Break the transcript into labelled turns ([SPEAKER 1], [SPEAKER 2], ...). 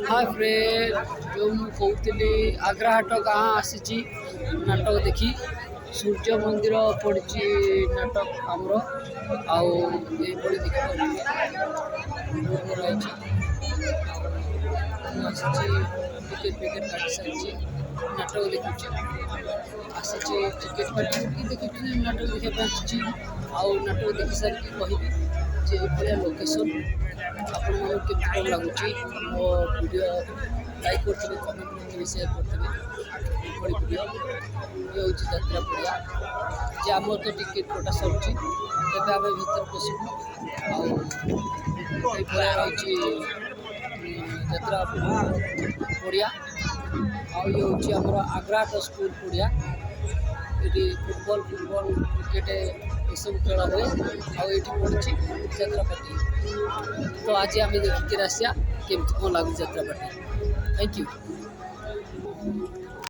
[SPEAKER 1] Hi friend, जो कहती आग्राहाट गाँ आसी नाटक देखी सूर्य मंदिर पड़ी नाटक आमर आई देखिए टिकेट फिकेट काटी सारी नाटक देखुची आसी टिकेट काटी देखी नाटक देखा नाटक देखी सारी कहबी जे भाया लोकेशन आपण के कौन लगुच मो वीडियो लाइक करते कमेंट करते सेयार करते बड़ी वीडियो ये हूँ यात्रा पड़िया जे आम तो टिकेट कोटा सरुची तब आम भर पशु रही यात्रा पड़िया ये हूँ आमर आग्राहाट स्कूल पड़िया ये फुटबल क्रिकेट ये सब खेल हुए आई पड़ी यात्रापाटी तो आज आम देखिए आसिया केमती कौन लगुच यात्रापाटी। Thank you.